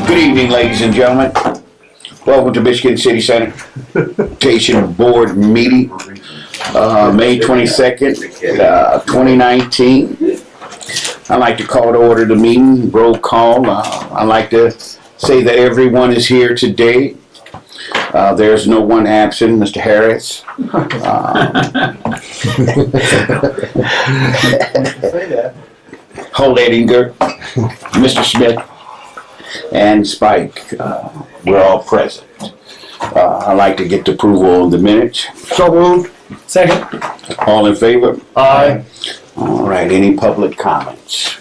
Good evening, ladies and gentlemen. Welcome to Michigan City Sanitary Board meeting, May 22nd, 2019. I'd like to call to order the meeting, roll call. I'd like to say that everyone is here today. There's no one absent, Mr. Harris. Holt Edinger, Mr. Smith, and Spike. We're all present. I'd like to get the approval of the minutes. So moved. Second. All in favor? Aye. All right, any public comments?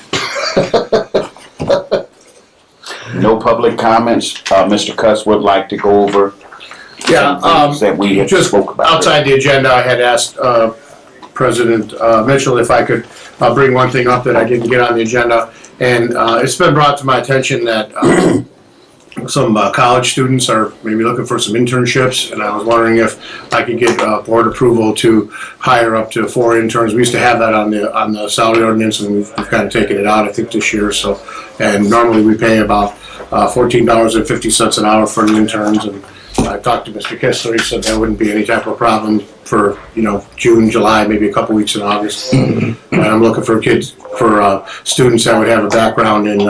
No public comments. Mr. Cuss would like to go over some things that we had just spoke about. outside the agenda, I had asked President Mitchell if I could bring one thing up that I didn't get on the agenda. And it's been brought to my attention that some college students are maybe looking for some internships, and I was wondering if I could get board approval to hire up to 4 interns. We used to have that on the salary ordinance, and we've kind of taken it out, I think, this year. So, and normally we pay about $14.50 an hour for the interns. And I talked to Mr. Kistler. He said there wouldn't be any type of problem for June, July, maybe a couple weeks in August. And I'm looking for students that would have a background in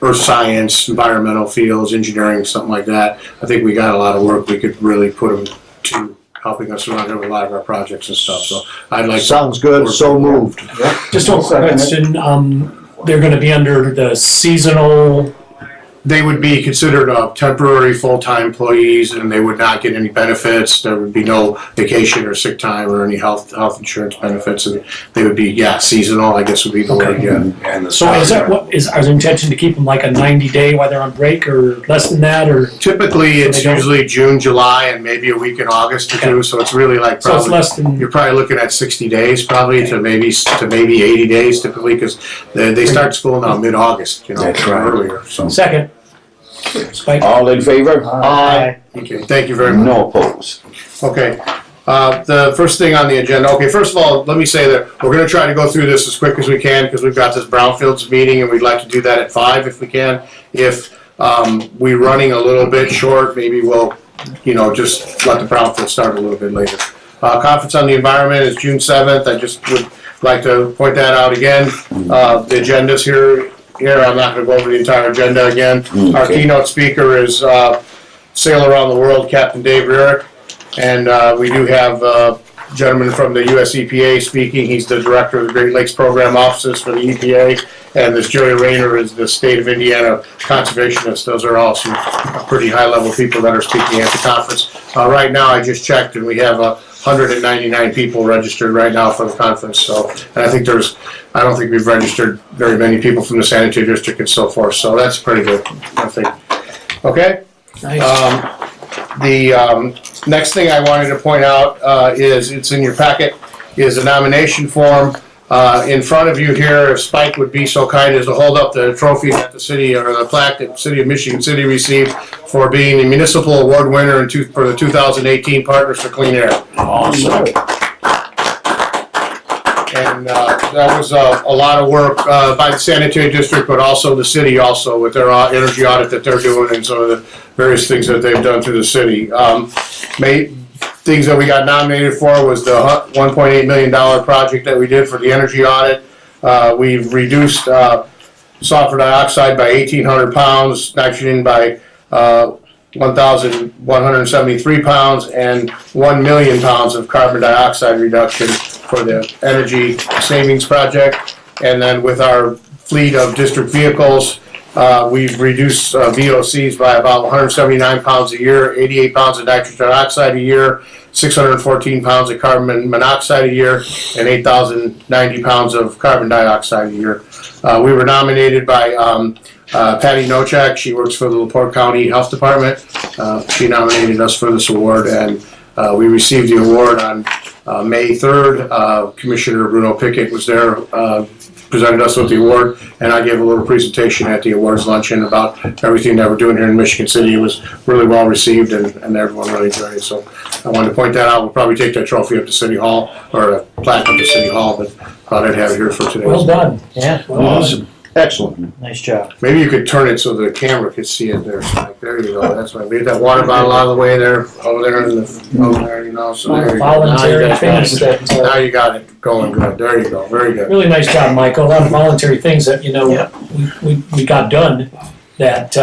earth science, environmental fields, engineering, something like that. I think we got a lot of work we could really put them to helping us around here with a lot of our projects and stuff. So I'd like. Sounds good. So moved. Just a question. They're going to be under the seasonal. They would be considered temporary full-time employees, and they would not get any benefits. There would be no vacation or sick time or any health insurance benefits, and they would be seasonal, I guess would be the word. Yeah. And so is that what is our intention to keep them like a 90-day while they're on break, or less than that, or typically it's usually June, July, and maybe a week in August or two. So it's really like probably, so it's less than, you're probably looking at 60 days, probably to maybe 80 days typically, because they start school now mid-August. That's right. Earlier. So. Second. Spike. All in favor? Aye. Okay. Thank you very much. No opposed. Okay. The first thing on the agenda. Okay. First of all, let me say that we're going to try to go through this as quick as we can because we've got this brownfields meeting and we'd like to do that at 5 if we can. If we're running a little bit short, maybe we'll, just let the brownfield start a little bit later. Conference on the environment is June 7th. I just would like to point that out again. The agenda's here. I'm not going to go over the entire agenda again. Okay. Our keynote speaker is Sail Around the World, Captain Dave Rurick. And we do have a gentleman from the US EPA speaking. He's the director of the Great Lakes Program Offices for the EPA. And this Jerry Rayner is the state of Indiana conservationist. Those are all some pretty high-level people that are speaking at the conference. Right now, I just checked, and we have 199 people registered right now for the conference. So, and I don't think we've registered very many people from the sanitary district and so forth. So that's pretty good, I think. Okay. Nice. The next thing I wanted to point out is it's in your packet is a nomination form. In front of you here, if Spike would be so kind as to hold up the trophy that the city or the plaque that the city of Michigan City received for being the municipal award winner for the 2018 Partners for Clean Air. Awesome. And that was a lot of work by the sanitary district, but also the city also with their energy audit that they're doing and some of the various things that they've done to the city. Things that we got nominated for was the $1.8 million project that we did for the energy audit. We've reduced sulfur dioxide by 1,800 pounds, nitrogen by 1,173 pounds, and 1 million pounds of carbon dioxide reduction for the energy savings project. And then with our fleet of district vehicles, we've reduced VOCs by about 179 pounds a year, 88 pounds of nitrogen dioxide a year, 614 pounds of carbon monoxide a year, and 8,090 pounds of carbon dioxide a year. We were nominated by Patty Nochak. She works for the LaPorte County Health Department. She nominated us for this award, and we received the award on May 3rd. Commissioner Bruno Pickett was there, presented us with the award, and I gave a little presentation at the awards luncheon about everything that we're doing here in Michigan City. It was really well received, and everyone really enjoyed it. So I wanted to point that out. We'll probably take that trophy up to City Hall, or a plaque up to City Hall, but thought I'd have it here for today. Well done. Yeah. Well Awesome. Excellent. Nice job. Maybe you could turn it so the camera could see it there. Like, there you go. That's right. Leave that water bottle out of the way there, over there in the, over there, you know, so there you go. Now you Voluntary got things it. that, Now you got it going good. There you go. Very good. really nice job, Michael. A lot of voluntary things that, you know, Yeah. we got done that,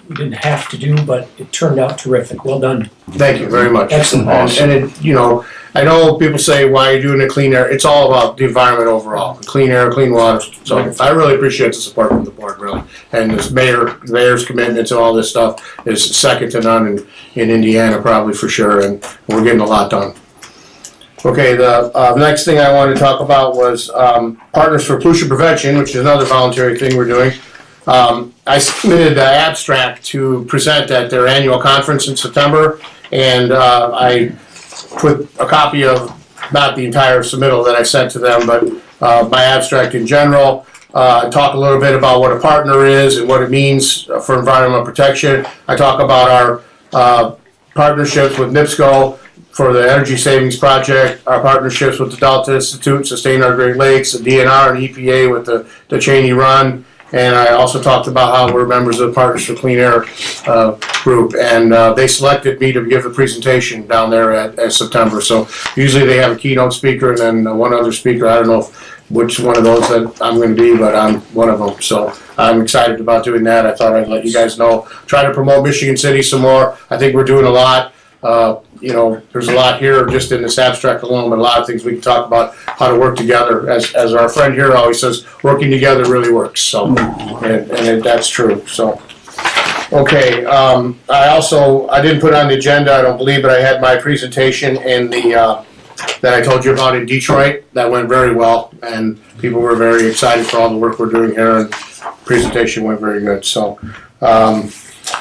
we didn't have to do, but it turned out terrific. Well done. Thank you very much. Excellent. And it, you know, I know people say, why are you doing the clean air? It's all about the environment overall. Clean air, clean water. So I really appreciate the support from the board, really. And this mayor's commitment to all this stuff is second to none in Indiana, probably for sure. And we're getting a lot done. Okay, the next thing I wanted to talk about was Partners for Pollution Prevention, which is another voluntary thing we're doing. I submitted the abstract to present at their annual conference in September, and I put a copy of, not the entire submittal that I sent to them, but my abstract in general. Talk a little bit about what a partner is and what it means for environmental protection. I talk about our partnerships with NIPSCO for the Energy Savings Project, our partnerships with the Delta Institute, Sustain Our Great Lakes, the DNR and EPA with the Cheney Run. And I also talked about how we're members of the Partners for Clean Air group, and they selected me to give the presentation down there at September. So usually they have a keynote speaker and then one other speaker. I don't know which one of those that I'm going to be, but I'm one of them. So I'm excited about doing that. I thought I'd let you guys know. Try to promote Michigan City some more. I think we're doing a lot. You know, there's a lot here just in this abstract alone, but a lot of things we can talk about how to work together. As our friend here always says, working together really works. So, and that's true. So, okay. I didn't put it on the agenda, I don't believe, but I had my presentation in the that I told you about in Detroit. That went very well, and people were very excited for all the work we're doing here. And presentation went very good. So.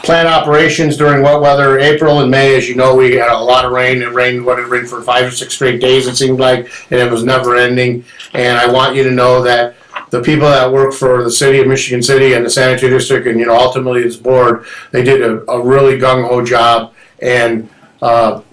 Plant operations during wet weather, April and May, as you know, we had a lot of rain. It rained for 5 or 6 straight days, it seemed like, and it was never ending. And I want you to know that the people that work for the city of Michigan City and the sanitary district, and, you know, ultimately this board, they did a really gung-ho job. And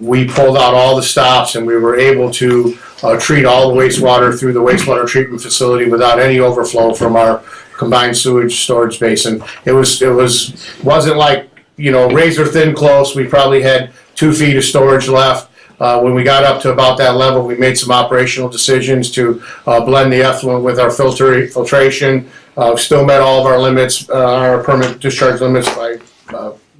we pulled out all the stops, and we were able to treat all the wastewater through the wastewater treatment facility without any overflow from our combined sewage storage basin. It wasn't like, you know, razor thin close. We probably had 2 feet of storage left. When we got up to about that level, we made some operational decisions to blend the effluent with our filtration. Still met all of our limits, our permanent discharge limits. By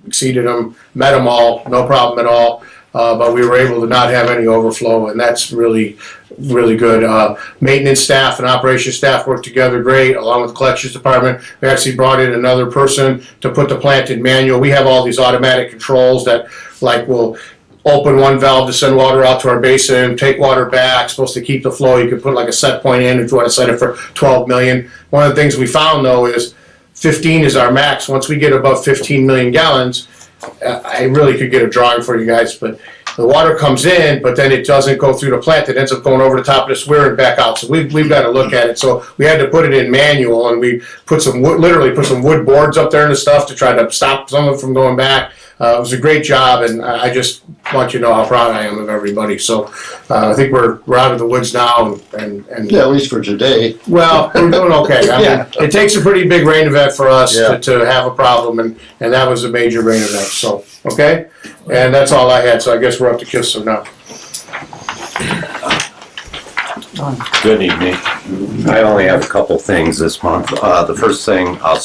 exceeded them, met them all, no problem at all. But we were able to not have any overflow, and that's really good. Maintenance staff and operations staff worked together great, along with the collections department. We actually brought in another person to put the plant in manual. We have all these automatic controls that, like, will open one valve to send water out to our basin, take water back, supposed to keep the flow. You could put like a set point in if you want to set it for 12 million. One of the things we found, though, is 15 is our max. Once we get above 15 million gallons, I really could get a drawing for you guys, but the water comes in, but then it doesn't go through the plant. It ends up going over the top of the swear and back out. So we've got to look at it. So we had to put it in manual, and we put some literally put some wood boards up there and stuff to try to stop some of it from going back. It was a great job, and I just want you to know how proud I am of everybody. So I think we're out of the woods now, and Yeah, at least for today. well, we're doing okay. I mean, it takes a pretty big rain event for us Yeah. to have a problem, and that was a major rain event. So, okay? And that's all I had, so I guess we're up to Kissel now. Good evening. I only have a couple things this month. The first thing, I'll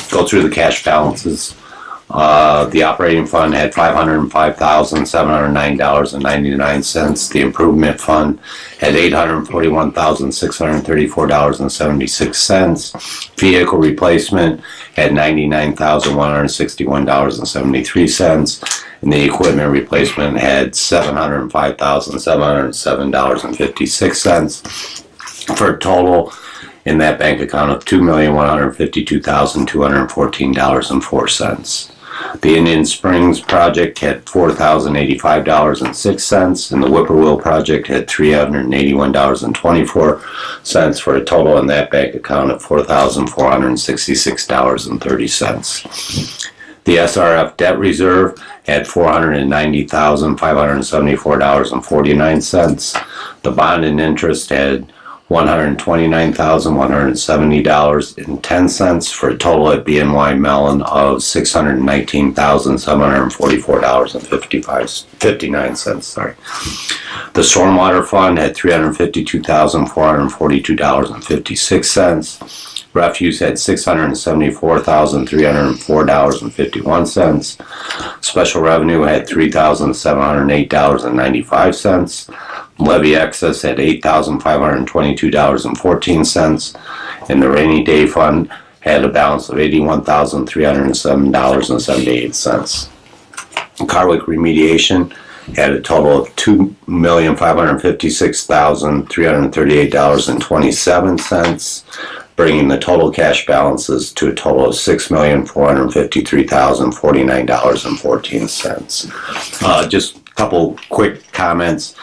go through the cash balances. The operating fund had $505,709.99. The improvement fund had $841,634.76. Vehicle replacement had $99,161.73. And the equipment replacement had $705,707.56. For a total in that bank account of $2,152,214.04. The Indian Springs project had $4,085.06, and the Whippoorwill project had $381.24 for a total in that bank account of $4,466.30. The SRF debt reserve had $490,574.49. The bond and interest had $129,170.10 for a total at BNY Mellon of $619,744.59. Sorry. The Stormwater Fund had $352,442.56. Refuse had $674,304.51. Special Revenue had $3,708.95. Levy excess at $8,522.14, and the Rainy Day Fund had a balance of $81,307.78. Carwick Remediation had a total of $2,556,338.27, bringing the total cash balances to a total of $6,453,049.14. Just a couple quick comments.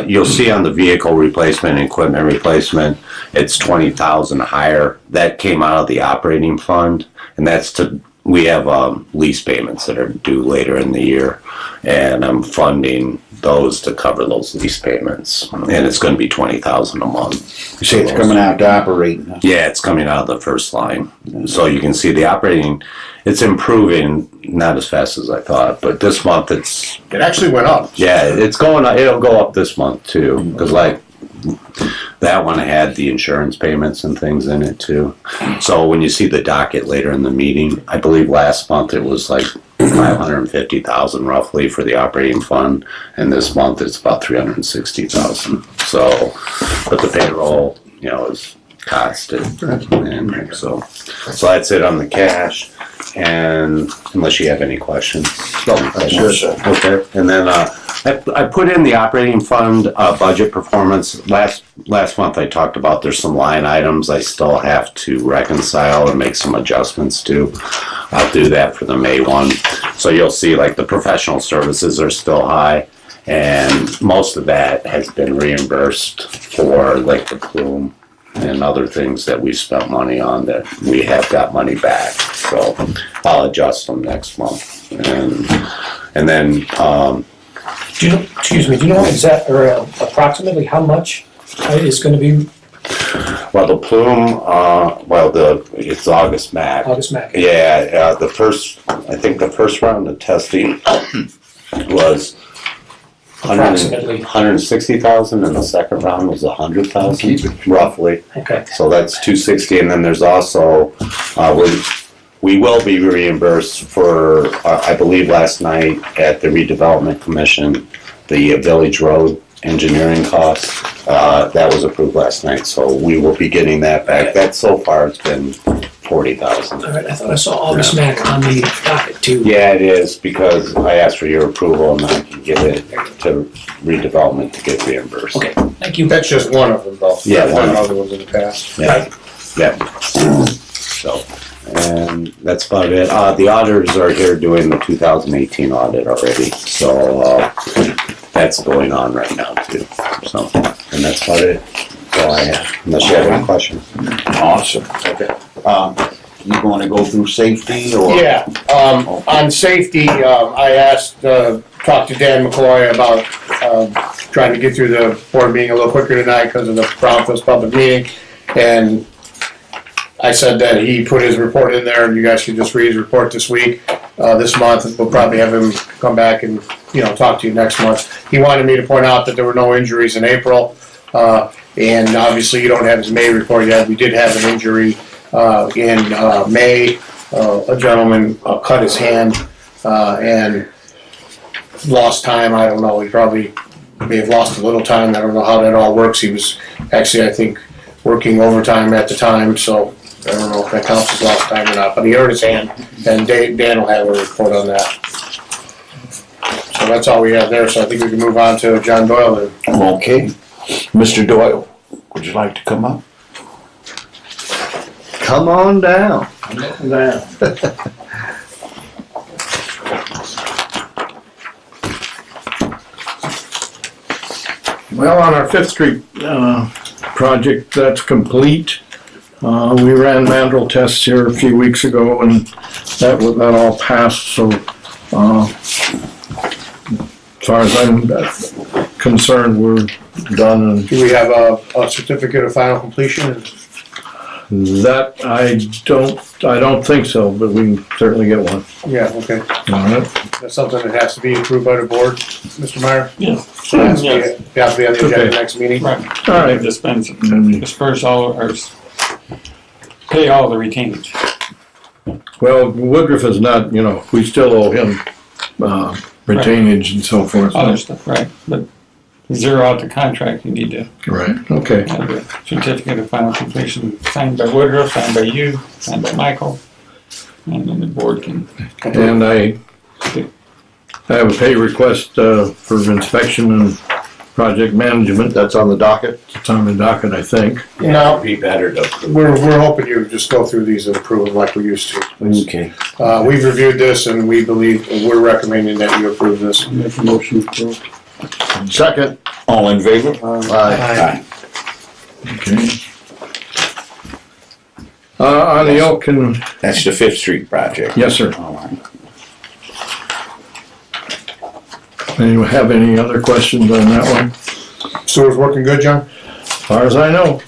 You'll see on the vehicle replacement and equipment replacement, it's 20,000 higher. That came out of the operating fund, and that's we have lease payments that are due later in the year, and I'm funding those to cover those lease payments, and it's going to be 20,000 a month. You say it's coming out to operate. Yeah, it's coming out of the first line. So you can see the operating, it's improving, not as fast as I thought, but this month It actually went up. yeah, it's going up, it'll go up this month too, because like that one had the insurance payments and things in it too. So when you see the docket later in the meeting, I believe last month it was like 550,000 roughly for the operating fund, and this month it's about 360,000. So, but the payroll, is constant, and so that's it on the cash. And unless you have any questions. Sure, sir. Okay, and then I put in the operating fund budget performance. Last month I talked about there's some line items I still have to reconcile and make some adjustments to. I'll do that for the May one. So you'll see like the professional services are still high, and most of that has been reimbursed for like the plume and other things that we spent money on that we have got money back. So I'll adjust them next month. And then Do you know approximately how much is going to be well, the plume, it's August MAC. August MAC? Yeah, I think the first round of testing was Approximately. 160,000, and the second round was 100,000, roughly. Okay. So that's 260, and then there's also we will be reimbursed for I believe last night at the redevelopment commission the Village Road engineering costs that was approved last night, so we will be getting that back. That so far it's been 40,000. All right, I thought I saw August MAC on the docket too. Yeah, it is, because I asked for your approval and I can give it to redevelopment to get reimbursed. Okay, thank you. That's just one of them, though. Yeah, There's one. been other ones in the past. Yeah. Yeah. So, and that's about it. The auditors are here doing the 2018 audit already, so that's going on right now too. So, and that's about it. So I have, unless you have any questions. Awesome. Okay. You going to go through safety or? Yeah, on safety, I talked to Dan McCoy about trying to get through the board meeting a little quicker tonight because of the Brownfields public meeting. And I said that he put his report in there and you guys can just read his report this week, this month. We'll probably have him come back and, talk to you next month. He wanted me to point out that there were no injuries in April. And obviously you don't have his May report yet. We did have an injury in May. A gentleman cut his hand and lost time. I don't know. He probably may have lost a little time. I don't know how that all works. He was actually, I think, working overtime at the time, so I don't know if that counts as lost time or not. But he hurt his hand, and Dan will have a report on that. So that's all we have there. So I think we can move on to John Doyle then. Okay. Mr. Doyle, would you like to come up? Come on down. Well, on our Fifth Street project, that's complete. We ran mandrel tests here a few weeks ago, and that all passed. So, as far as I'm concerned, we're done. Do we have a certificate of final completion? That, I don't think so, but we can certainly get one. Yeah, okay. All right. That's something that has to be approved by the board, Mr. Meyer? Yeah. So it has to be, Yes. it has to be on the agenda Okay. next meeting? Right. All right. Disperse all, or pay all the retainage. Well, Woodruff is not, we still owe him, retainage and so forth. Other stuff, right, but zero out the contract, you need to Right, okay. have a certificate of final completion signed by Woodruff, signed by you, signed by Michael, and then the board can. And I have a pay request, for inspection and project management. That's on the docket. It's on the docket, I think. No, Be better to. we're hoping you just go through these and approve them like we used to. Okay. We've reviewed this and we believe, we're recommending that you approve this. Make a motion to. Second. All in favor? Aye. Okay. On the Elkin, That's the Fifth Street project. yes, sir. All right. Anyone have any other questions on that one? Sewer's working good, John? As far as I know.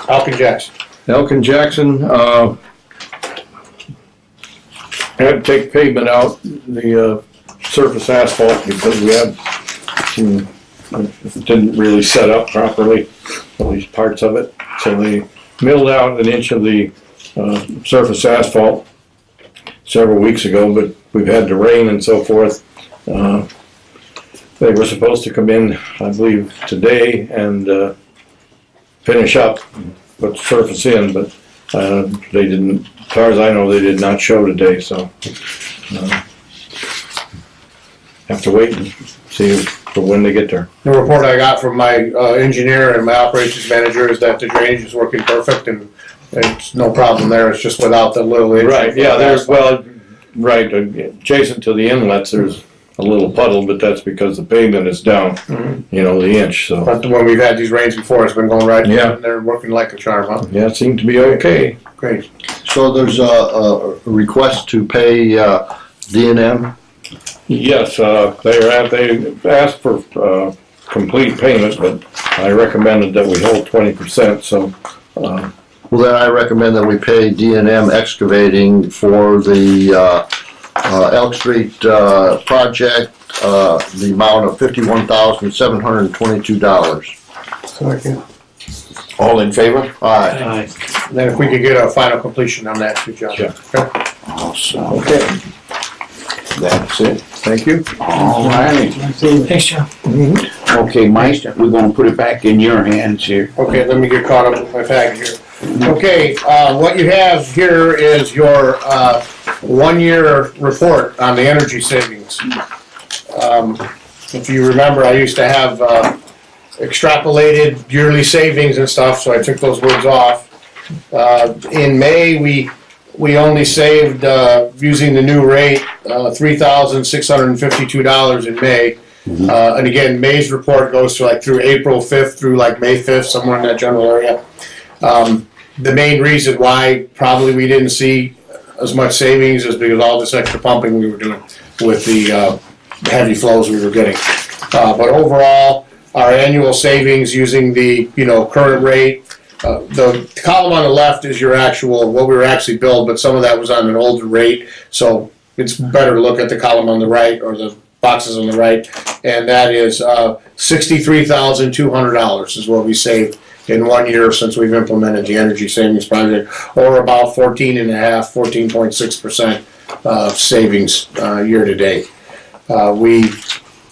Alkin Jackson. Elkin Jackson, had to take pavement out, the, surface asphalt, because we had some, it didn't really set up properly, at least parts of it. So they milled out an inch of the, surface asphalt several weeks ago, but we've had the rain and so forth. They were supposed to come in, I believe, today and, finish up, put the surface in, but they didn't, as far as I know, they did not show today, so have to wait and see for when they get there. The report I got from my engineer and my operations manager is that the drainage is working perfect and it's no problem there, it's just without the little inch. Right, yeah, there's, well, right, adjacent to the inlets, there's a little puddle, but that's because the pavement is down, the inch, so. But when we've had these rains before, it's been going right, Yeah. and they're working like a charm, huh? Yeah, it seemed to be okay. Great. So there's a request to pay D&M. Yes, they asked for, complete payment, but I recommended that we hold 20%, so, Well, then I recommend that we pay D&M Excavating for the Elk Street project, the amount of $51,722. Second. All in favor? Aye. Then if we could get a final completion on that too, John. Sure. Okay. Awesome. okay, That's it. thank you. All right. Thanks, John. Okay, Mike, we're gonna put it back in your hands here. Okay, let me get caught up with my packet here. Okay, what you have here is your 1-year report on the energy savings. If you remember, I used to have extrapolated yearly savings and stuff, so I took those words off. In May, we only saved, using the new rate, $3,652 in May. And again, May's report goes to like through April 5th through like May 5th, somewhere in that general area. The main reason why probably we didn't see as much savings is because all this extra pumping we were doing with the heavy flows we were getting. But overall, our annual savings using the current rate, the column on the left is your actual, what we were actually billed, but some of that was on an older rate. So it's better to look at the column on the right or the boxes on the right. And that is $63,200 is what we saved in 1 year since we've implemented the energy savings project, or about 14.6% savings year to date. We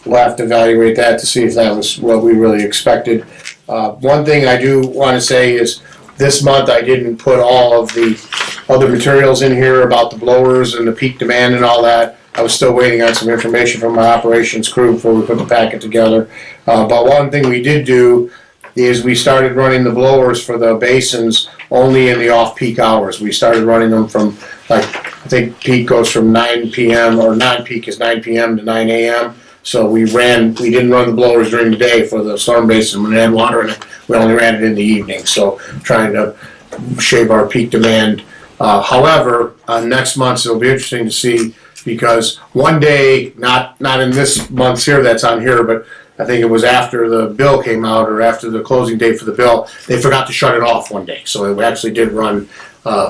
will have to evaluate that to see if that was what we really expected. One thing I do want to say is this month I didn't put all of the other materials in here about the blowers and the peak demand and all that. I was still waiting on some information from my operations crew before we put the packet together. But one thing we did do is we started running the blowers for the basins only in the off-peak hours. We started running them from, like, I think peak goes from 9 p.m. or non-peak is 9 p.m. to 9 a.m. So we didn't run the blowers during the day for the storm basin. When it had water in it, we only ran it in the evening. So trying to shave our peak demand. However, next month it'll be interesting to see because one day, not in this month's here that's on here, but I think it was after the bill came out or after the closing date for the bill, they forgot to shut it off one day. So it actually did run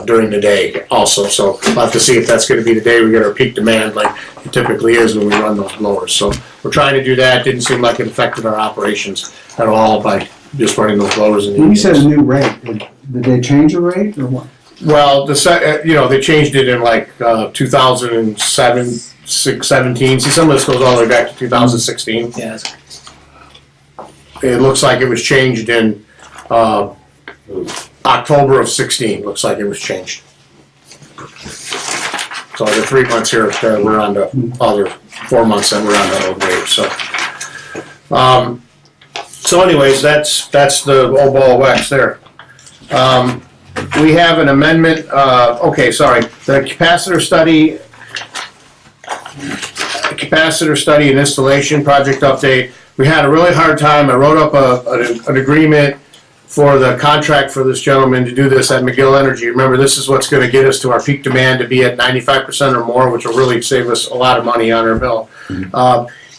during the day also. So we'll have to see if that's going to be the day we get our peak demand like it typically is when we run those blowers. So we're trying to do that. Didn't seem like it affected our operations at all by just running those blowers in the You said a evenings. new rate. Did they change the rate or what? Well, they changed it in like 2007, 17. See, some of this goes all the way back to 2016. Yeah. It looks like it was changed in October of 16. Looks like it was changed. So the 3 months here, we're on the other 4 months that we're on the old rate. So anyways, that's the old ball of wax there. We have an amendment. Okay, sorry. The capacitor study and installation project update. We had a really hard time. I wrote up an agreement for the contract for this gentleman to do this at McGill Energy. Remember, this is what's going to get us to our peak demand to be at 95% or more, which will really save us a lot of money on our bill.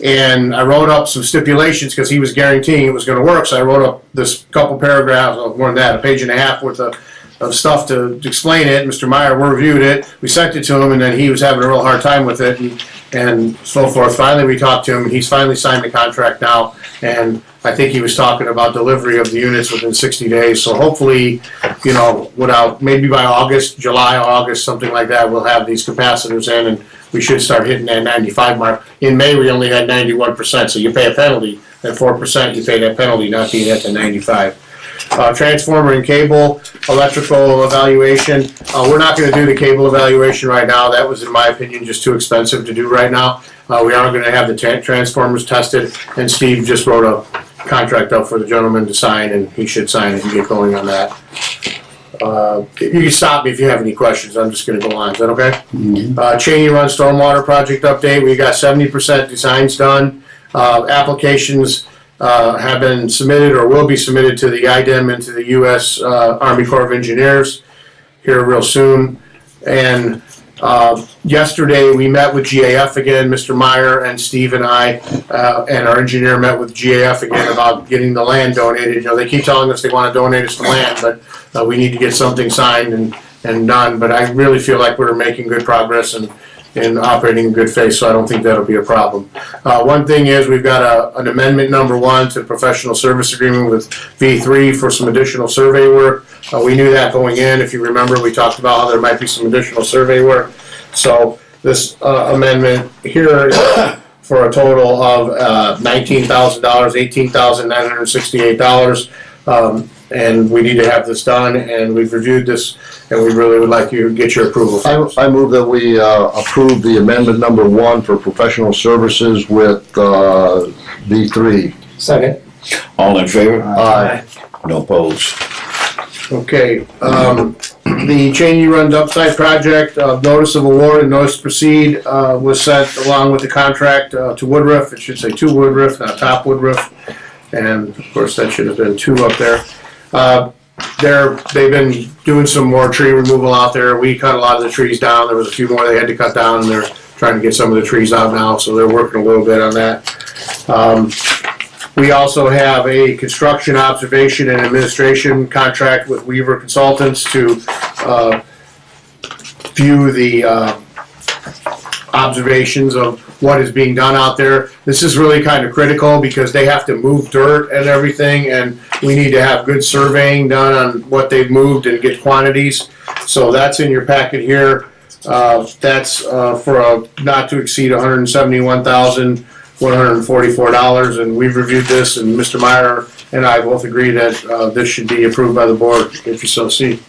And I wrote up some stipulations because he was guaranteeing it was going to work. So I wrote up this couple paragraphs, more than that, a page and a half worth of stuff to explain it. Mr. Meyer reviewed it. We sent it to him, and then he was having a real hard time with it and so forth. Finally, we talked to him, and he's finally signed the contract now. And I think he was talking about delivery of the units within 60 days. So hopefully, maybe by August, July, August, something like that, we'll have these capacitors in, and we should start hitting that 95 mark. In May, we only had 91%, so you pay a penalty. At 4%, you pay that penalty, not being at the 95. Transformer and cable, electrical evaluation. We're not going to do the cable evaluation right now. That was, in my opinion, just too expensive to do right now. We are going to have the transformers tested, and Steve just wrote a contract up for the gentleman to sign, and he should sign it and get going on that. You can stop me if you have any questions. I'm just going to go on. Is that okay? Cheney Run Stormwater Project update. We got 70% designs done. Applications have been submitted or will be submitted to the IDEM and to the U.S. Army Corps of Engineers here real soon. And yesterday we met with GAF again, Mr. Meyer and Steve and I, and our engineer met with GAF again about getting the land donated. They keep telling us they want to donate us the land, but we need to get something signed and done. But I really feel like we're making good progress and operating in good faith, so I don't think that'll be a problem. One thing is we've got an amendment number 1 to professional service agreement with V3 for some additional survey work. We knew that going in. If you remember, we talked about how there might be some additional survey work. So this amendment here is for a total of $19,000, $18,968. And we need to have this done, and we've reviewed this, and we really would like you to get your approval for this. I move that we approve the amendment number 1 for professional services with B3. Second. All in favor? Aye. No opposed. Okay, the Cheney Run Dump Site Project, notice of award and notice to proceed was sent along with the contract to Woodruff. It should say to Woodruff, not Top Woodruff. And of course, that should have been 2 up there. They've been doing some more tree removal out there. We cut a lot of the trees down. There was a few more they had to cut down, and they're trying to get some of the trees out now, so they're working a little bit on that. We also have a construction observation and administration contract with Weaver Consultants to view the observations of what is being done out there. This is really kind of critical because they have to move dirt and everything, and we need to have good surveying done on what they've moved and get quantities. So that's in your packet here. That's for a not to exceed $171,144, and we've reviewed this, and Mr. Meyer and I both agree that this should be approved by the board if you so see.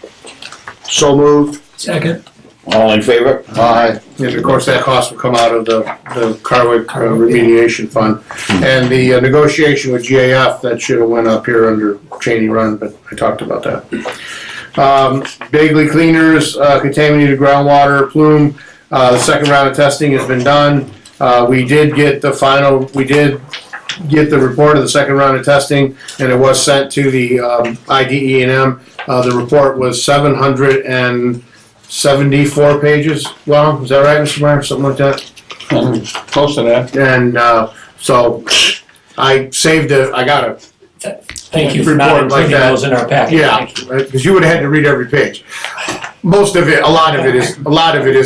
So moved. Second. All in favor? Aye. And of course, that cost will come out of the Carwick remediation fund. And the negotiation with GAF, that should have went up here under Cheney Run, but I talked about that. Bagley Cleaners, contaminated groundwater plume. The second round of testing has been done. We did get the report of the second round of testing, and it was sent to the IDE&M. The report was 700 and 74 pages long. Is that right, Mr. Meyer? Something like that? Close to that. And so I saved it. I got a Thank you for not report like including that. those in our packet. Yeah, Thank you. because you would have had to read every page. Most of it, a lot of it is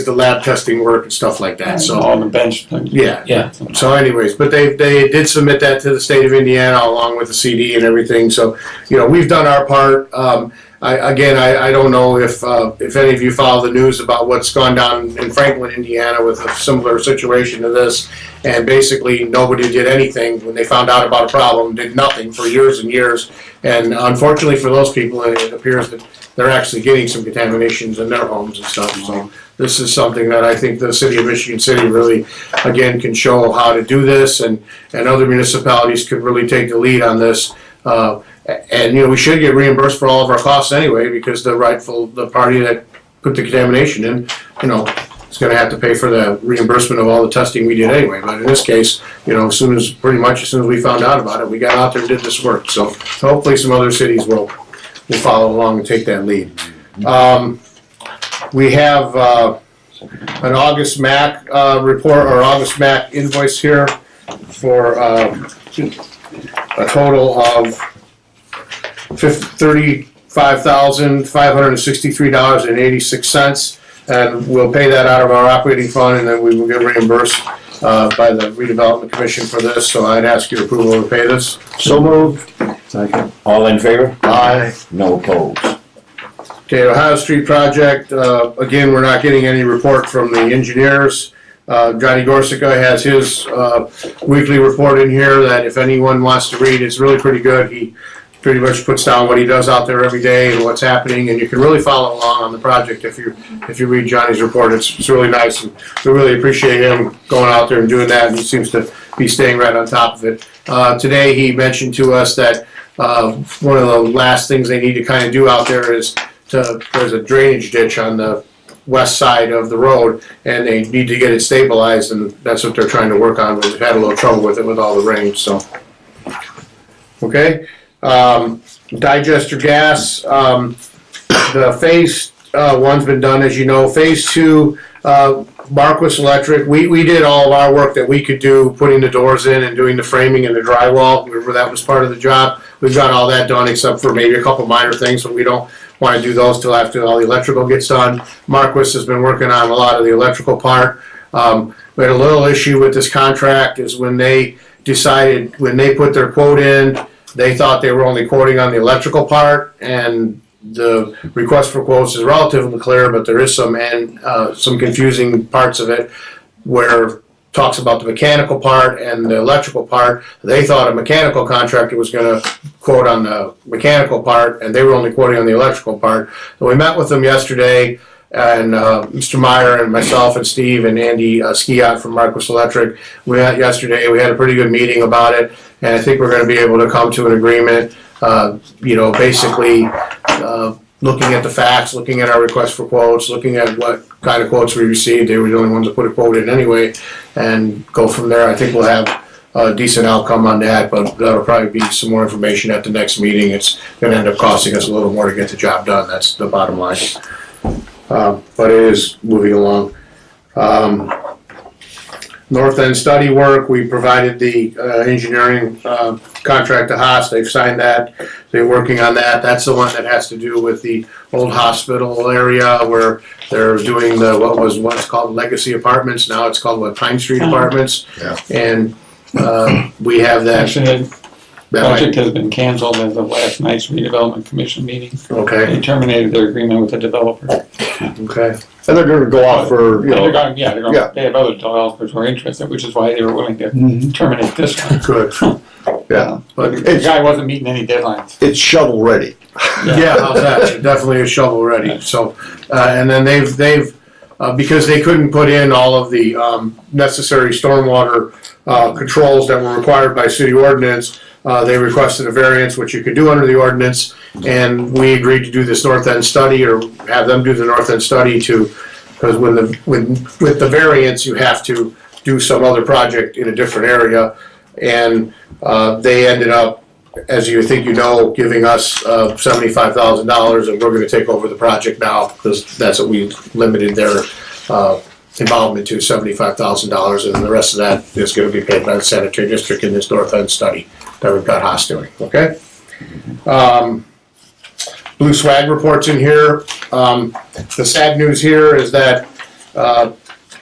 the lab testing work and stuff like that. So All the bench things. yeah. Yeah. So anyways, but they did submit that to the state of Indiana along with the CD and everything. So, you know, we've done our part. I don't know if any of you follow the news about what's gone down in Franklin, Indiana with a similar situation to this. And basically nobody did anything when they found out about a problem, did nothing for years and years. And unfortunately for those people, it appears that they're actually getting some contaminations in their homes and stuff. So this is something that I think the city of Michigan City really, again, can show how to do this, and other municipalities could really take the lead on this. And, you know, we should get reimbursed for all of our costs anyway, because the party that put the contamination in, you know, is gonna have to pay for the reimbursement of all the testing we did anyway. But in this case, you know, pretty much as soon as we found out about it, we got out there and did this work. So hopefully some other cities will follow along and take that lead. We have an August MAC report, or August MAC invoice here for a total of $35,563.86, and we'll pay that out of our operating fund, and then we will get reimbursed by the redevelopment commission for this. So I'd ask your approval to pay this. So moved. Second. All in favor? Aye. No opposed. Okay, Ohio Street project, again, we're not getting any report from the engineers. Johnny Gorsica has his weekly report in here that if anyone wants to read, it's really pretty good. He pretty much puts down what he does out there every day and what's happening, and you can really follow along on the project if you read Johnny's report. It's really nice, and we really appreciate him going out there and doing that, and he seems to be staying right on top of it. Today he mentioned to us that one of the last things they need to kind of do out there is there's a drainage ditch on the west side of the road, and they need to get it stabilized, and that's what they're trying to work on. We've had a little trouble with it with all the rain, so. Okay, digester gas, the phase one's been done, as you know. Phase two, Marquis Electric, we did all of our work that we could do, putting the doors in and doing the framing and the drywall. Remember, that was part of the job. We've got all that done except for maybe a couple minor things, but we don't want to do those till after all the electrical gets done. Marquis has been working on a lot of the electrical part. We had a little issue with this contract is when they put their quote in, they thought they were only quoting on the electrical part, and the request for quotes is relatively clear, but there is some confusing parts of it where it talks about the mechanical part and the electrical part. They thought a mechanical contractor was going to quote on the mechanical part, and they were only quoting on the electrical part. So we met with them yesterday, and Mr. Meyer and myself and Steve and Andy Skiat from Marquis Electric. We met yesterday. We had a pretty good meeting about it, and I think we're going to be able to come to an agreement. You know, basically looking at the facts, looking at our request for quotes, looking at what kind of quotes we received. They were the only ones that put a quote in anyway, and go from there. I think we'll have a decent outcome on that, but that'll probably be some more information at the next meeting. It's going to end up costing us a little more to get the job done. That's the bottom line. But it is moving along. North End study work, we provided the engineering contract to Haas. They've signed that. They're working on that. That's the one that has to do with the old hospital area where they're doing what's called Legacy Apartments. Now it's called Pine Street Apartments. Yeah. And we have that. Actually, the project has been canceled as of last night's redevelopment commission meeting. Okay. They terminated their agreement with the developer. Okay. And they're gonna go out for, They have other developers who are interested, which is why they were willing to terminate this one. Good. yeah. But The guy wasn't meeting any deadlines. It's shovel ready. yeah, how's that? It definitely is shovel ready. So, and then they've because they couldn't put in all of the necessary stormwater controls that were required by city ordinance, they requested a variance, which you could do under the ordinance, and we agreed to do this North End study, or have them do the North End study because with the variance, you have to do some other project in a different area, and they ended up as you think you know, giving us $75,000, and we're gonna take over the project now, because that's what we limited their involvement to, $75,000, and the rest of that is gonna be paid by the sanitary district in this North End study that we've got Haas doing, okay? Blue swag reports in here. The sad news here is that,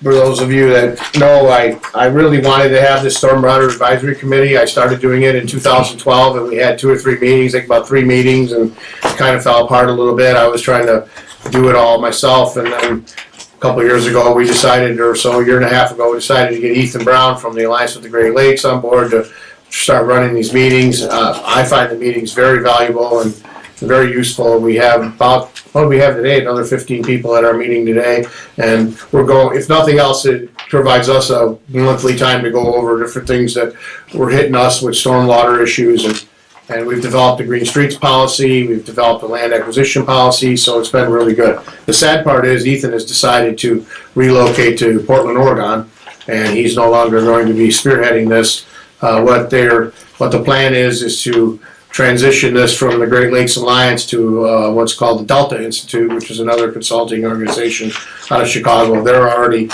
for those of you that know, I really wanted to have this Stormwater Advisory Committee. I started doing it in 2012, and we had 2 or 3 meetings, like about 3 meetings, and it kind of fell apart a little bit. I was trying to do it all myself, and then a couple of years ago, we decided, or so, a year and a half ago, we decided to get Ethan Brown from the Alliance with the Great Lakes on board to start running these meetings. I find the meetings very valuable and very useful. We have about, what do we have today? Another 15 people at our meeting today, and we're going, if nothing else, it provides us a monthly time to go over different things that were hitting us with stormwater issues, and we've developed a green streets policy, we've developed a land acquisition policy, so it's been really good. The sad part is Ethan has decided to relocate to Portland, Oregon, and he's no longer going to be spearheading this. What the plan is to transition this from the Great Lakes Alliance to what's called the Delta Institute, which is another consulting organization out of Chicago. They're already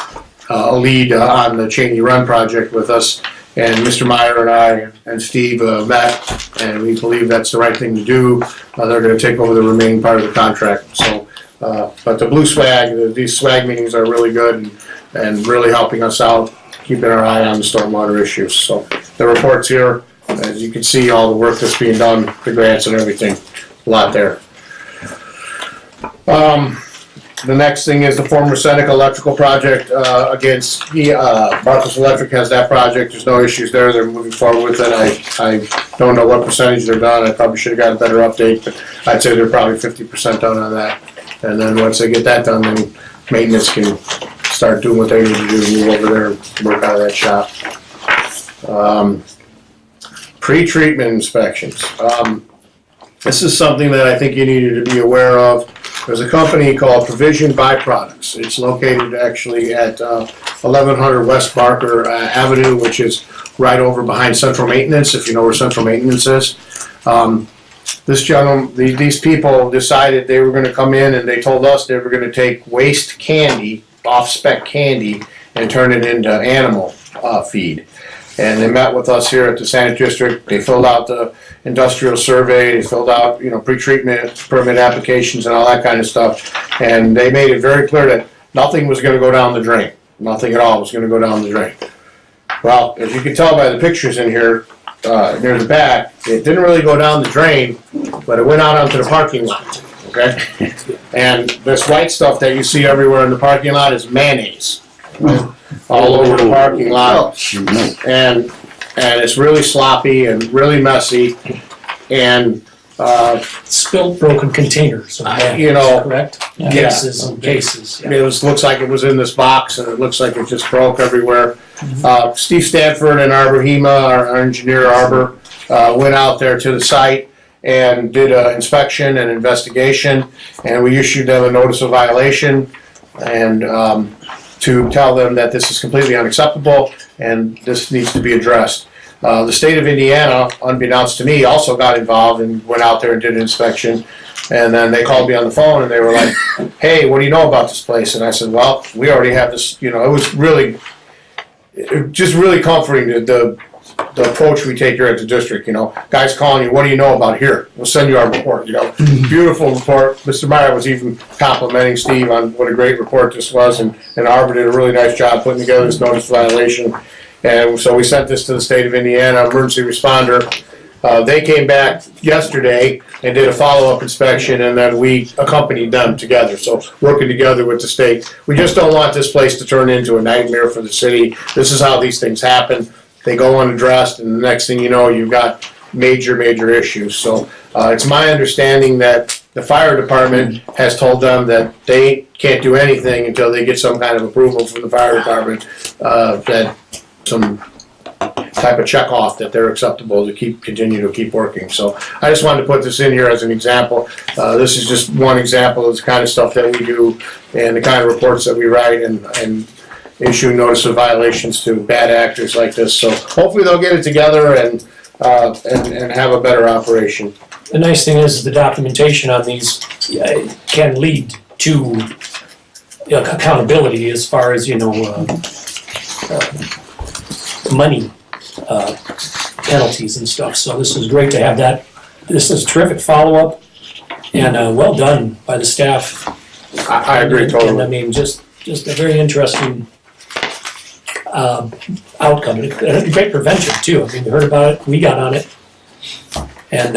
a lead on the Cheney Run project with us, and Mr. Meyer and I and Steve met, and we believe that's the right thing to do. They're going to take over the remaining part of the contract. So, but the blue swag, these swag meetings are really good and really helping us out, keeping our eye on the stormwater issues. So the reports here, as you can see, all the work that's being done, the grants and everything, a lot there. The next thing is the former Seneca electrical project. Against Marcus Electric has that project. There's no issues there. They're moving forward with it. I don't know what percentage they're done. I probably should have got a better update, but I'd say they're probably 50% done on that. And then once they get that done, then maintenance can start doing what they need to do, move over there and work out of that shop. Pre-treatment inspections. This is something that I think you needed to be aware of. There's a company called Provision Byproducts. It's located actually at 1100 West Barker Avenue, which is right over behind Central Maintenance, if you know where Central Maintenance is. This gentleman, these people decided they were going to come in, and they told us they were going to take waste candy, off-spec candy, and turn it into animal feed. And they met with us here at the Sanitary District. They filled out the industrial survey, they filled out, pre-treatment permit applications and all that kind of stuff. And they made it very clear that nothing was gonna go down the drain. Nothing at all was gonna go down the drain. Well, as you can tell by the pictures in here, near the back, it didn't really go down the drain, but it went out onto the parking lot, okay? And this white stuff that you see everywhere in the parking lot is mayonnaise. All over the parking lot, and it's really sloppy and really messy, and Spilled broken containers, correct? Yeah. Cases and cases. Yeah. it looks like it was in this box, and it looks like it just broke everywhere. Steve Stanford and Arbor Hema, our engineer Arbor, went out there to the site and did an inspection and investigation, and we issued them a notice of violation, and to tell them that this is completely unacceptable and this needs to be addressed. The state of Indiana, unbeknownst to me, also got involved and went out there and did an inspection. And then they called me on the phone and they were like, hey, what do you know about this place? And I said, well, we already have this, it was really, just really comforting, the approach we take here at the district, guys calling you, what do you know about here? We'll send you our report, Beautiful report. Mr. Meyer was even complimenting Steve on what a great report this was, and Arbor did a really nice job putting together this notice of violation. And so we sent this to the state of Indiana emergency responder. They came back yesterday and did a follow-up inspection, and then we accompanied them together. So working together with the state. We just don't want this place to turn into a nightmare for the city. This is how these things happen. They go unaddressed, and the next thing you know, you've got major issues. So it's my understanding that the fire department has told them that they can't do anything until they get some kind of approval from the fire department, that some type of check off that they're acceptable to continue to keep working. So I just wanted to put this in here as an example. This is just one example of the kind of stuff that we do and the kind of reports that we write and issue notice of violations to bad actors like this. So hopefully they'll get it together and and have a better operation. The nice thing is the documentation on these can lead to accountability as far as, money penalties and stuff. So this is great to have that. This is terrific follow-up and well done by the staff. I agree totally. And I mean, just a very interesting outcome. And great prevention too. I mean, we heard about it, we got on it. And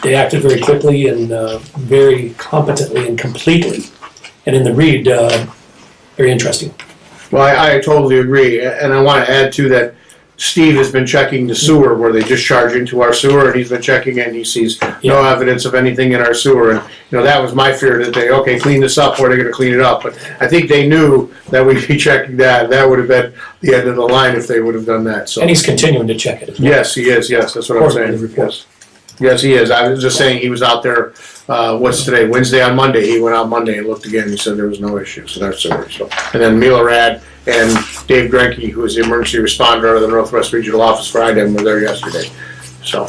they acted very quickly and very competently and completely. And in the read, very interesting. Well, I totally agree, and I want to add to that, Steve has been checking the sewer where they discharge into our sewer, and he's been checking it, and he sees no evidence of anything in our sewer. And, that was my fear, that they, clean this up, or they're going to clean it up. But I think they knew that we'd be checking that. That would have been the end of the line if they would have done that, so. And he's continuing to check it as well. Yes, he is, yes, that's what I'm saying. Yes. Yes, he is. I was just saying he was out there, what's today, Wednesday on Monday. He went out Monday and looked again. He said there was no issues in our sewer, so. And then Milorad and Dave Grenke, who is the emergency responder of the Northwest Regional Office for IDEM, were there yesterday, so.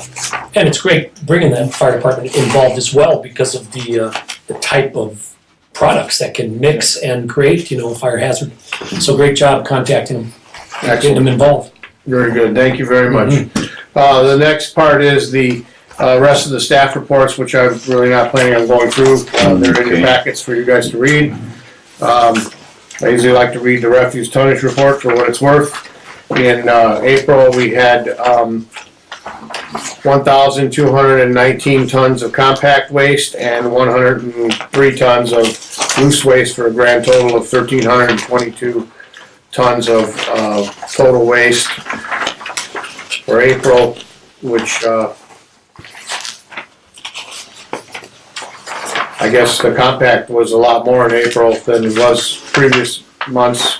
And it's great bringing the fire department involved as well because of the type of products that can mix and create, a fire hazard. So great job contacting them, getting them involved. Very good. Thank you very much. The next part is the rest of the staff reports, which I'm really not planning on going through. They're in your packets for you guys to read. I usually like to read the refuse tonnage report for what it's worth. In April, we had 1,219 tons of compact waste and 103 tons of loose waste for a grand total of 1,322 tons of total waste for April, which I guess the compact was a lot more in April than it was previous months.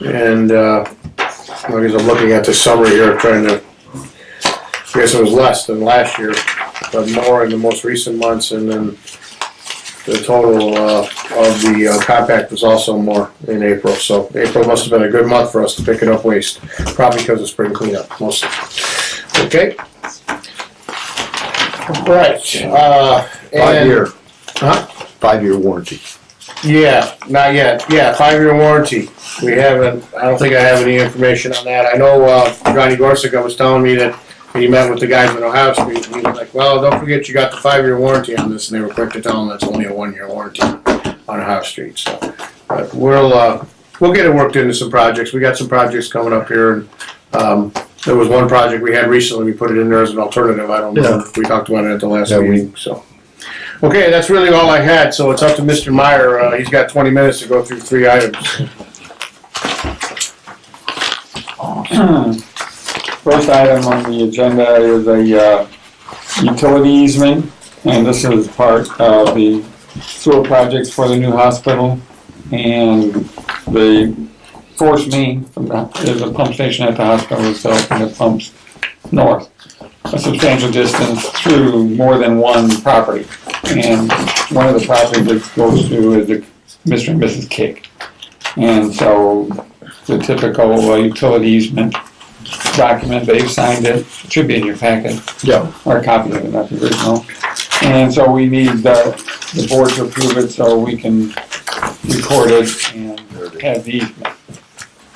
And I guess I'm looking at the summary here, trying to, I guess it was less than last year, but more in the most recent months, and then the total of the compact was also more in April. So April must have been a good month for us to pick it up waste, probably because of spring cleanup mostly. Okay. Right. 5 year. Huh? 5 year warranty. Yeah, not yet. Yeah, 5-year warranty. We haven't, I don't think I have any information on that. I know Johnny Gorsuch was telling me that he met with the guys in Ohio Street, and he was like, well, don't forget you got the 5-year warranty on this, and they were quick to tell him that's only a 1-year warranty on Ohio Street. So, but we'll get it worked into some projects. We got some projects coming up here, and there was one project we had recently, we put it in there as an alternative. I don't know if we talked about it at the last meeting, so. Okay, that's really all I had, so it's up to Mr. Meyer. He's got 20 minutes to go through 3 items. First item on the agenda is a utility easement, and this is part of the sewer projects for the new hospital. And the force main from there's a pump station at the hospital itself, and it pumps north a substantial distance through more than one property. And one of the properties it goes through is the Mr. and Mrs. Kick. And so the typical utility easement document, they've signed it, it should be in your packet. Yeah. Or a copy of it, not the original. And so we need the board to approve it so we can record it and have the easement.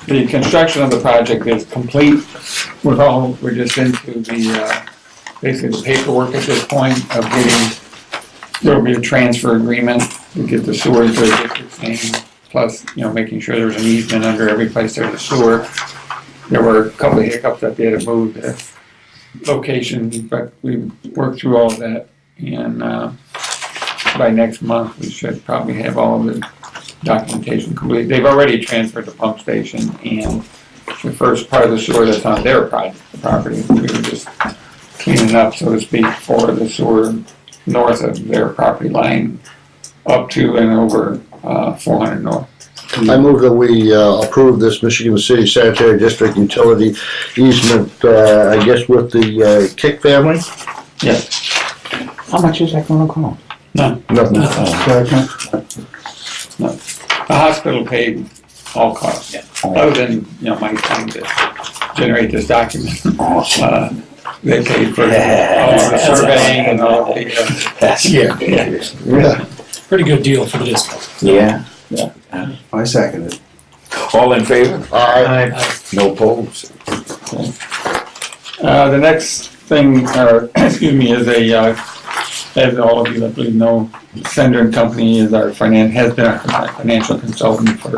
The construction of the project is complete. We're just into the basically the paperwork at this point of getting, there'll be a transfer agreement to get the sewer into a district name, plus, making sure there's an easement under every place there's a sewer. There were a couple of hiccups that they had to move the location, but we worked through all of that, and by next month we should probably have all of the documentation complete. They've already transferred the pump station and the first part of the sewer that's on their property. We were just cleaning up, so to speak, for the sewer north of their property line up to and over 400 north. I move that we approve this Michigan City Sanitary District utility easement, I guess with the Kick family? Yes. How much is that gonna cost? None. Nothing. No. The hospital paid all costs, other than, my time to generate this document. They paid for all the surveying and all the, Yeah. Pretty good deal for the distance. Yeah. I second it. All in favor? Aye. No opposed? The next thing, or, excuse me, is as all of you I believe know, Sender and Company is has been our financial consultant for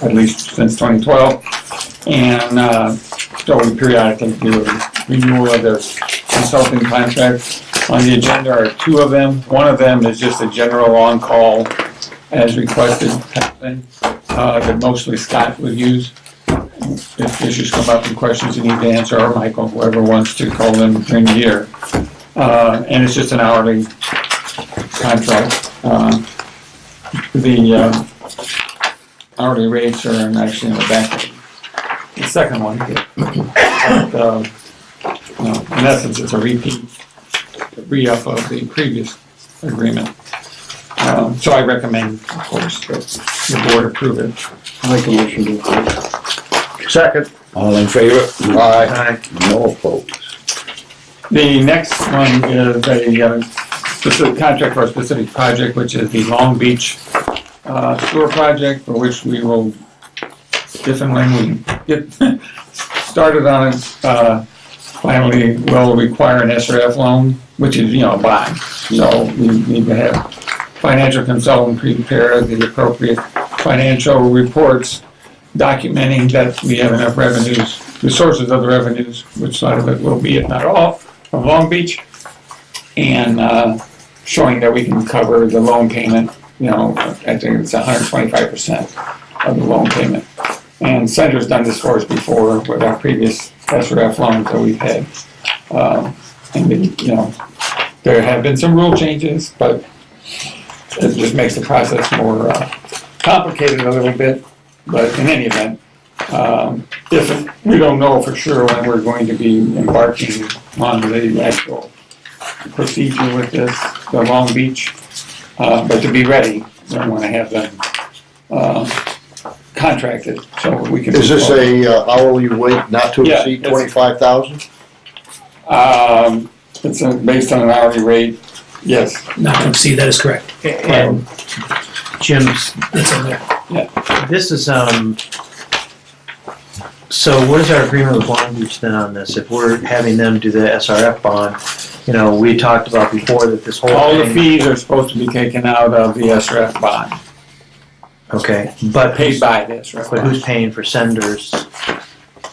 at least since 2012. And so we periodically do a renewal of their consulting contract. On the agenda are two of them. One of them is just a general on-call as requested type thing that mostly Scott would use. If issues come up and questions you need to answer, or Michael, whoever wants to call them during the year. And it's just an hourly contract. The hourly rates are actually in the back. The second one, but, in essence, it's a re-up of the previous agreement. So I recommend, of course, that the board approve it. Make a motion to approve. Second. All in favor? Aye. No opposed? The next one is a specific contract for a specific project, which is the Long Beach sewer project, for which we will, if and when we get started on it, finally will require an SRF loan, which is, a bond. So we need to have financial consultant prepare the appropriate financial reports documenting that we have enough revenues, the sources of the revenues, which side of it will be, if not all, from Long Beach, and showing that we can cover the loan payment. I think it's 125% of the loan payment. And Sender's done this for us before with our previous SRF loans that we've had. There have been some rule changes, but it just makes the process more complicated a little bit. But in any event, if we don't know for sure when we're going to be embarking on the actual procedure with this, the Long Beach, but to be ready, we want to have them contracted so we can. Is this a hourly rate not to Yeah, exceed it's- 25,000? It's based on an hourly rate, yes. Not to exceed, that is correct. And Jim's, It's in there. this is, so what is our agreement with Long Beach then on this? If we're having them do the SRF bond, we talked about before that this whole All the thing. fees are supposed to be taken out of the SRF bond, Okay, but paid by the SRF But who's bond. paying for Sender's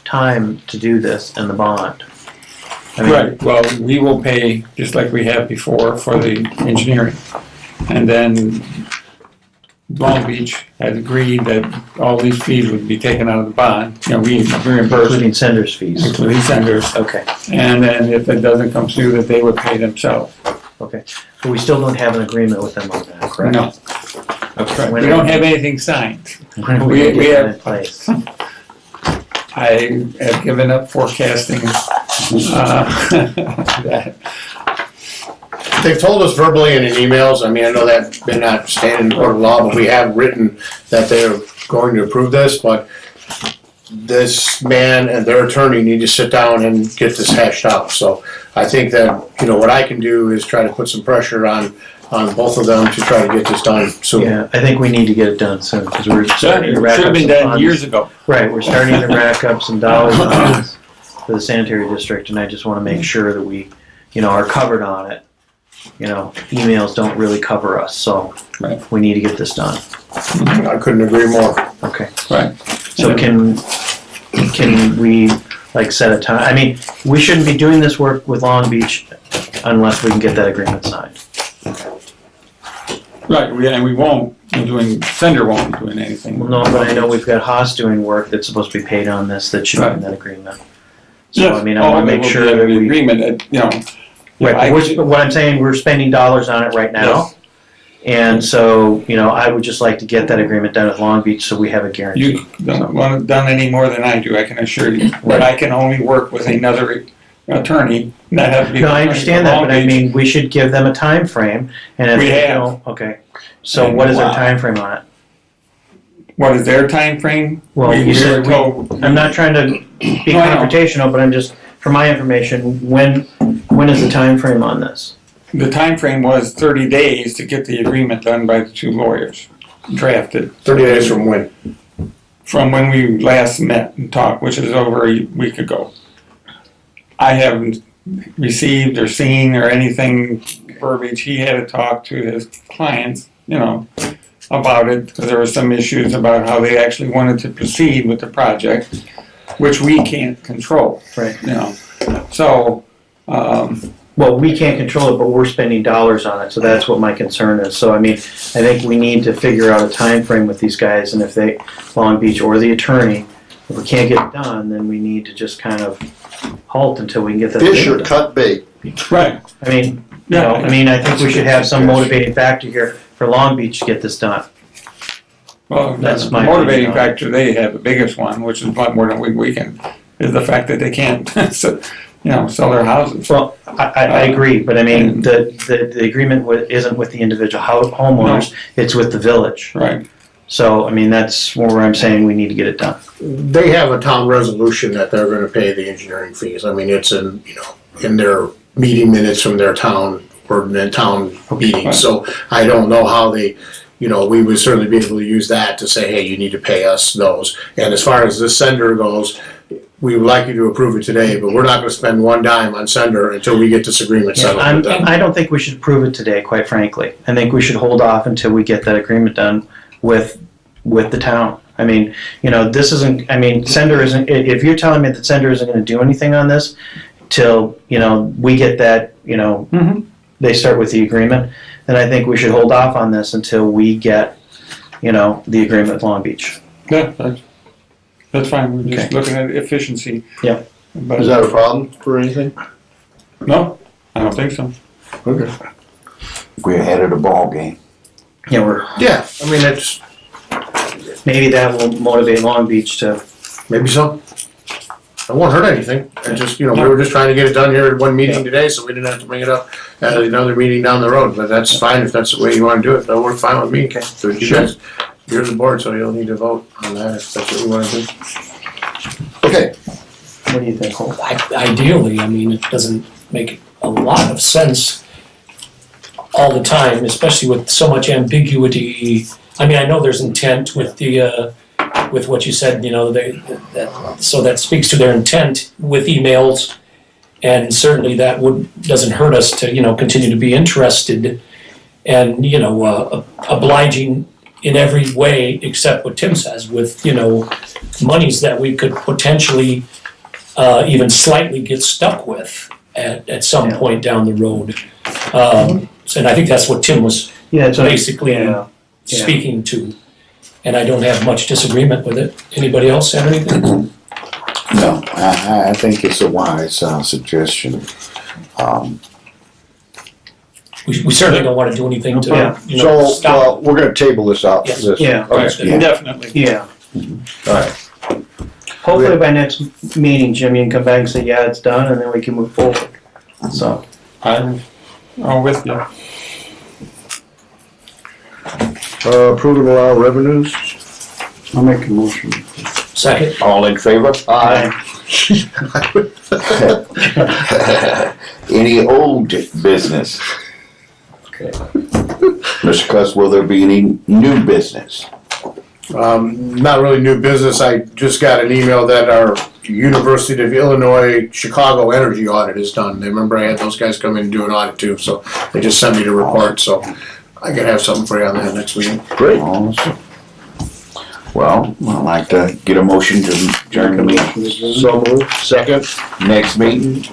time to do this and the bond? I mean, Right, well, we will pay, just like we have before, for the engineering. And then Long Beach had agreed that all these fees would be taken out of the bond. We reimburse, Including Sender's fees. including Sender's. Okay, And then if it doesn't come through, that they would pay themselves. okay. But we still don't have an agreement with them on that, correct? No, Okay. we don't have anything signed. When are we- we gonna we get that have- in place? I have given up forecasting that. They've told us verbally and in emails, I know that may not stand in the court of law, but we have written that they're going to approve this, but this man and their attorney need to sit down and get this hashed out. So I think that, what I can do is try to put some pressure on both of them to try to get this done soon. Yeah, I think we need to get it done soon, because we're starting to rack Should up have been some done funds. years ago. Right, we're starting to rack up some dollars and cents for the sanitary district, and I just wanna make sure that we, are covered on it. Emails don't really cover us, so Right. we need to get this done. I couldn't agree more. Okay. Right. So can we, set a time? We shouldn't be doing this work with Long Beach unless we can get that agreement signed. Right, and we won't, Sender won't be doing anything. Well, no, but I know we've got Haas doing work that's supposed to be paid on this that should be in that agreement. So, Yes, I wanna all of it make will sure be that in the we. agreement, Right, I- but what I'm saying, we're spending dollars on it right now. And so, I would just like to get that agreement done with Long Beach so we have a guarantee. You don't want it done any more than I do, I can assure you. But I can only work with another attorney, not have to be. No, I an attorney understand from that, Long but I Beach. mean, we should give them a time frame. And if We they have. don't, okay. So what is our time frame on it? what is their time frame? Well, you said, told, I'm not trying to be No, I know. confrontational, but I'm just, for my information, when is the time frame on this? the time frame was 30 days to get the agreement done by the two lawyers, drafted. 30 days from when? From when we last met and talked, which is over a week ago. I haven't received or seen or anything verbiage. He had to talk to his clients, you know, about it, because there were some issues about how they actually wanted to proceed with the project, which we can't control, Right. you know. So, Well, we can't control it, but we're spending dollars on it, so that's what my concern is. So, I mean, I think we need to figure out a time frame with these guys, and if they, Long Beach or the attorney, if we can't get it done, then we need to just kind of halt until we can get that. Fish or done. cut bait. right. I mean, you know, I think we should have some motivating factor here for Long Beach to get this done. Well, That's the my motivating opinion on it. factor they have, the biggest one, which is a lot more than we can, is the fact that they can't, you know, sell their houses. Well, I agree, but I mean, the agreement isn't with the individual homeowners, it's with the village. Right. So, I mean, that's where I'm saying we need to get it done. They have a town resolution that they're gonna pay the engineering fees. I mean, it's in, you know, in their meeting minutes from their town, or their town meetings. So I don't know how they, you know, we would certainly be able to use that to say, hey, you need to pay us those. And as far as this sender goes, we would like you to approve it today, but we're not gonna spend one dime on sender until we get this agreement settled with them. I don't think we should approve it today, quite frankly. I think we should hold off until we get that agreement done with the town. I mean, you know, this isn't, I mean, sender isn't, if you're telling me that sender isn't gonna do anything on this till, you know, we get that, you know, they start with the agreement, then I think we should hold off on this until we get, you know, the agreement with Long Beach. Yeah, that's fine, we're just Okay. looking at efficiency. Yeah. But, Is that a problem for anything? no, I don't think so. Okay. We're ahead of the ball game. Yeah, Yeah, I mean, it's, maybe that will motivate Long Beach to, maybe so. It won't hurt anything. It just, you know, we were just trying to get it done here at one meeting today, so we didn't have to bring it up at another meeting down the road, but that's fine if that's the way you wanna do it. That'll work fine with me. So you guys, you're the board, so you'll need to vote on that if that's what you wanna do. Okay, what do you think, Hope? Ideally, I mean, it doesn't make a lot of sense all the time, especially with so much ambiguity. I mean, I know there's intent with the, with what you said, you know, so that speaks to their intent with emails. And certainly that doesn't hurt us to, you know, continue to be interested and, you know, obliging in every way except what Tim says with, you know, monies that we could potentially even slightly get stuck with at some point down the road. And I think that's what Tim was basically speaking to. And I don't have much disagreement with it. Anybody else have anything? No, I think it's a wise suggestion. We certainly don't want to do anything to, you know, so, stop. we're gonna table this out. Yes. This- Yeah. Okay. Yeah. Definitely. Yeah. All right. Hopefully by next meeting, Jimmy can come back and say, yeah, it's done, and then we can move forward. So, I'm with you. Approval of our revenues? I'll make a motion. Second, All in favor? Aye. Any old business? Okay. Mr. Cuss, will there be any new business? Not really new business. I just got an email that our University of Illinois Chicago energy audit is done. They remember I had those guys come in and do an audit too, so they just sent me the report, so I can have something for you on that next meeting. Great. Awesome. Well, I'd like to get a motion to adjourn the meeting. So moved. Second. Next meeting,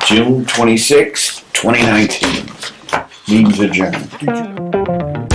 June 26, 2019. Meeting's adjourned.